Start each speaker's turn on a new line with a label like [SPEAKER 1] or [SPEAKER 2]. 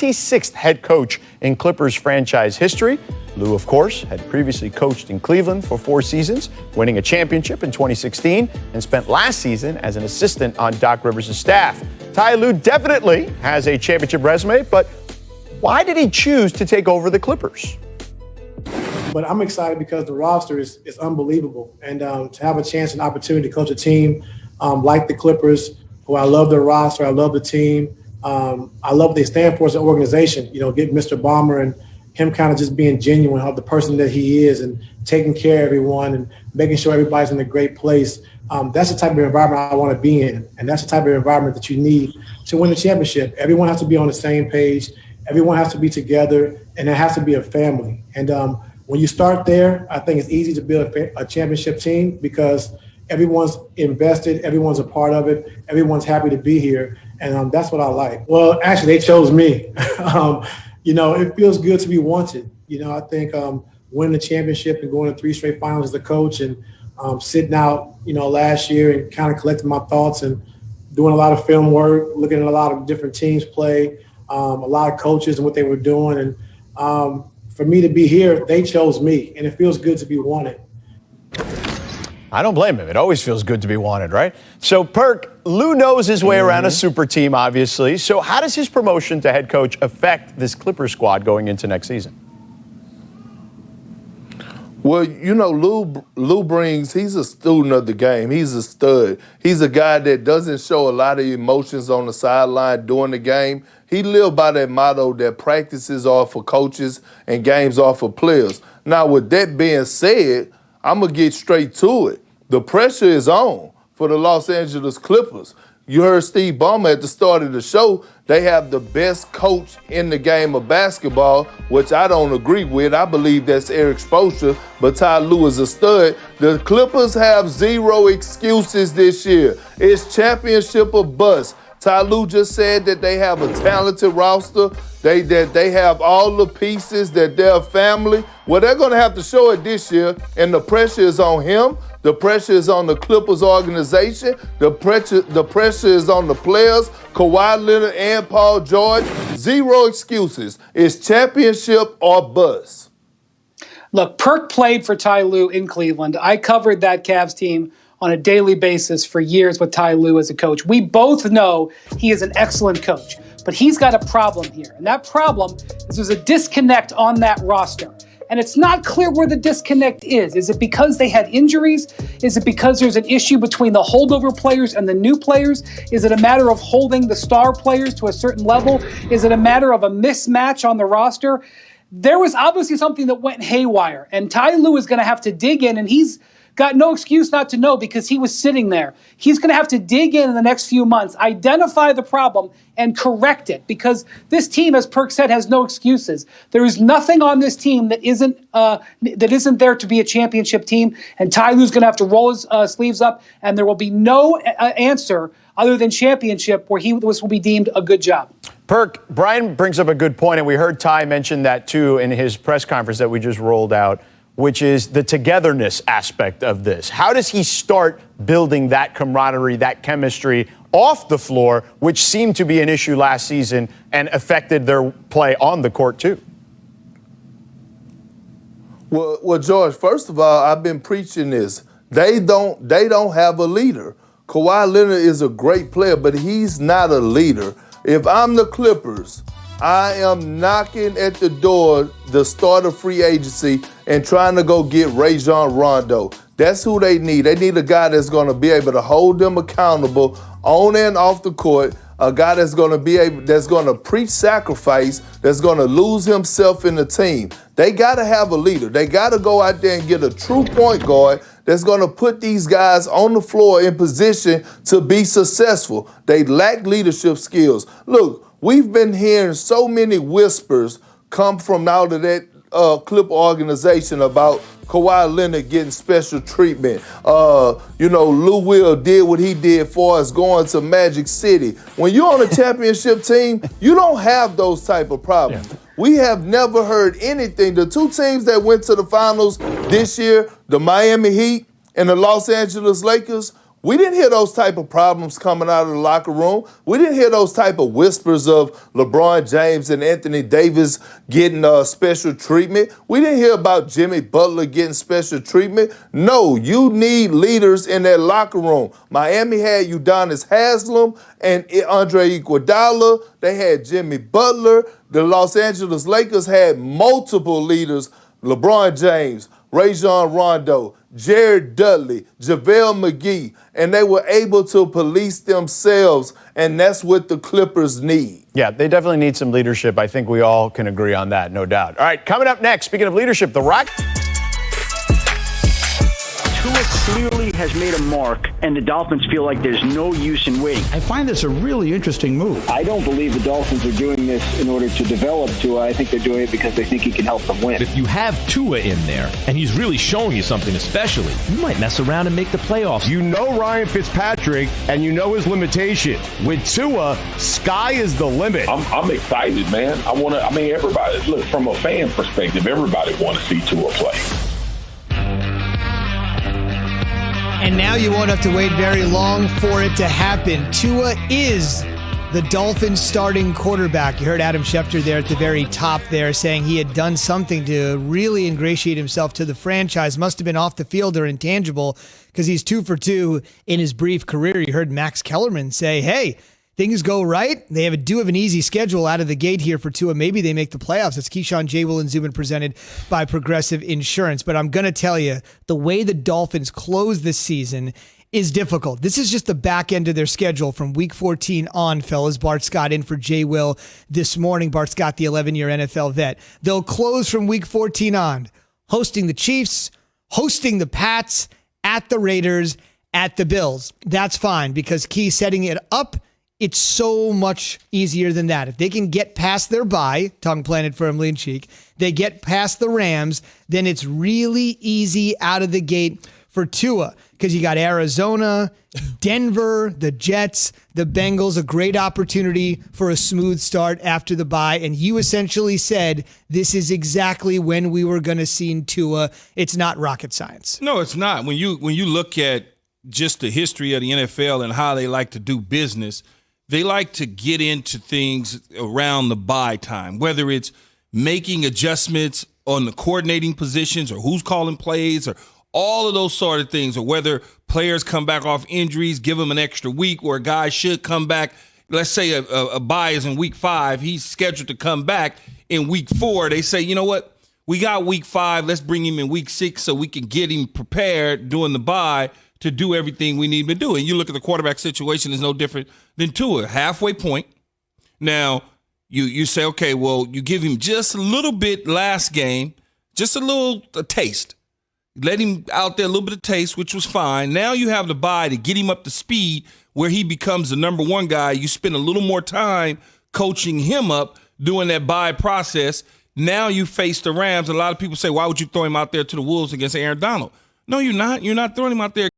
[SPEAKER 1] 26th head coach in Clippers franchise history. Lue, of course, had previously coached in Cleveland for 4 seasons, winning a championship in 2016, and spent last season as an assistant on Doc Rivers' staff. Ty Lue definitely has a championship resume, but why did he choose to take over the Clippers?
[SPEAKER 2] But I'm excited because the roster is unbelievable. And to have a chance and opportunity to coach a team like the Clippers, who I love their roster, I love the team. I love what they stand for as an organization. You know, get Mr. Ballmer and him kind of just being genuine of the person that he is and taking care of everyone and making sure everybody's in a great place. That's the type of environment I want to be in. And that's the type of environment that you need to win a championship. Everyone has to be on the same page. Everyone has to be together, and it has to be a family. And when you start there, I think it's easy to build a championship team because everyone's invested, everyone's a part of it, everyone's happy to be here, and that's what I like. Well, actually, they chose me. You know, it feels good to be wanted. You know, I think winning the championship and going to 3 straight finals as the coach and sitting out, you know, last year and kind of collecting my thoughts and doing a lot of film work, looking at a lot of different teams play, a lot of coaches and what they were doing. And for me to be here, they chose me, and it feels good to be wanted.
[SPEAKER 1] I don't blame him. It always feels good to be wanted, right? So, Perk, Lue knows his way around a super team, obviously. So how does his promotion to head coach affect this Clippers squad going into next season?
[SPEAKER 3] Well, you know, Lue brings, he's a student of the game. He's a stud. He's a guy that doesn't show a lot of emotions on the sideline during the game. He lives by that motto that practices are for coaches and games are for players. Now, with that being said, I'm going to get straight to it. The pressure is on for the Los Angeles Clippers. You heard Steve Ballmer at the start of the show. They have the best coach in the game of basketball, which I don't agree with. I believe that's Eric Spoelstra, but Ty Lue is a stud. The Clippers have 0 excuses this year. It's championship or bust. Ty Lue just said that they have a talented roster, that they have all the pieces, that they're a family. Well, they're going to have to show it this year, and the pressure is on him. The pressure is on the Clippers organization. The pressure is on the players, Kawhi Leonard and Paul George. 0 excuses. It's championship or bust.
[SPEAKER 4] Look, Perk played for Ty Lue in Cleveland. I covered that Cavs team on a daily basis for years with Ty Lue as a coach. We both know he is an excellent coach, but he's got a problem here. And that problem is there's a disconnect on that roster. And it's not clear where the disconnect is. Is it because they had injuries? Is it because there's an issue between the holdover players and the new players? Is it a matter of holding the star players to a certain level? Is it a matter of a mismatch on the roster? There was obviously something that went haywire, and Ty Lue is going to have to dig in, and he's got no excuse not to know because he was sitting there. He's going to have to dig in the next few months, identify the problem, and correct it because this team, as Perk said, has no excuses. There is nothing on this team that isn't there to be a championship team, and Ty Lue's going to have to roll his sleeves up, and there will be no answer other than championship where this will be deemed a good job.
[SPEAKER 1] Perk, Brian brings up a good point, and we heard Ty mention that too in his press conference that we just rolled out, which is the togetherness aspect of this. How does he start building that camaraderie, that chemistry off the floor, which seemed to be an issue last season and affected their play on the court too?
[SPEAKER 3] Well, George, first of all, I've been preaching this. They don't have a leader. Kawhi Leonard is a great player, but he's not a leader. If I'm the Clippers, I am knocking at the door, the start of free agency, and trying to go get Rajon Rondo. That's who they need. They need a guy that's going to be able to hold them accountable on and off the court, a guy that's going to preach sacrifice, that's going to lose himself in the team. They got to have a leader. They got to go out there and get a true point guard that's going to put these guys on the floor in position to be successful. They lack leadership skills. Look, we've been hearing so many whispers come from out of that Clipper organization about Kawhi Leonard getting special treatment. Lou Will did what he did for us going to Magic City. When you're on a championship team, you don't have those type of problems. Yeah. We have never heard anything. The 2 teams that went to the finals this year, the Miami Heat and the Los Angeles Lakers, We didn't hear those type of problems coming out of the locker room. We didn't hear those type of whispers of LeBron James and Anthony Davis getting special treatment. We didn't hear about Jimmy Butler getting special treatment. No, you need leaders in that locker room. Miami had Udonis Haslem and Andre Iguodala. They had Jimmy Butler. The Los Angeles Lakers had multiple leaders, LeBron James, Rajon Rondo, Jared Dudley, JaVale McGee, and they were able to police themselves, and that's what the Clippers need.
[SPEAKER 1] Yeah, they definitely need some leadership. I think we all can agree on that, no doubt. All right, coming up next, speaking of leadership, the Rock.
[SPEAKER 5] Tua clearly has made a mark, and the Dolphins feel like there's no use in waiting.
[SPEAKER 6] I find this a really interesting move.
[SPEAKER 7] I don't believe the Dolphins are doing this in order to develop Tua. I think they're doing it because they think he can help them win.
[SPEAKER 8] If you have Tua in there, and he's really showing you something especially, you might mess around and make the playoffs.
[SPEAKER 9] You know Ryan Fitzpatrick, and you know his limitation. With Tua, sky is the limit.
[SPEAKER 10] I'm excited, man. Everybody, look, from a fan perspective, everybody want to see Tua play.
[SPEAKER 11] And now you won't have to wait very long for it to happen. Tua is the Dolphins' starting quarterback. You heard Adam Schefter there at the very top there saying he had done something to really ingratiate himself to the franchise. Must have been off the field or intangible because he's 2 for 2 in his brief career. You heard Max Kellerman say, hey, things go right. They have an easy schedule out of the gate here for Tua. Maybe they make the playoffs. It's Keyshawn, J. Will, and Zubin presented by Progressive Insurance. But I'm going to tell you, the way the Dolphins close this season is difficult. This is just the back end of their schedule from week 14 on, fellas. Bart Scott in for J. Will this morning. Bart Scott, the 11-year NFL vet. They'll close from week 14 on, hosting the Chiefs, hosting the Pats, at the Raiders, at the Bills. That's fine because Key setting it up, it's so much easier than that. If they can get past their bye, tongue planted firmly in cheek, they get past the Rams, then it's really easy out of the gate for Tua because you got Arizona, Denver, the Jets, the Bengals, a great opportunity for a smooth start after the bye. And you essentially said this is exactly when we were going to see Tua. It's not rocket science.
[SPEAKER 12] No, it's not. When you look at just the history of the NFL and how they like to do business, they like to get into things around the bye time, whether it's making adjustments on the coordinating positions or who's calling plays or all of those sort of things, or whether players come back off injuries, give them an extra week, or a guy should come back. Let's say a bye is in week 5. He's scheduled to come back in week 4. They say, you know what? We got week 5. Let's bring him in week 6 so we can get him prepared during the bye to do everything we need him to do. And you look at the quarterback situation, is no different than Tua, halfway point. Now, you say, okay, well, you give him just a little bit last game, just a taste. Let him out there a little bit of taste, which was fine. Now you have the bye to get him up to speed where he becomes the number one guy. You spend a little more time coaching him up, doing that bye process. Now you face the Rams. A lot of people say, why would you throw him out there to the Wolves against Aaron Donald? No, you're not. You're not throwing him out there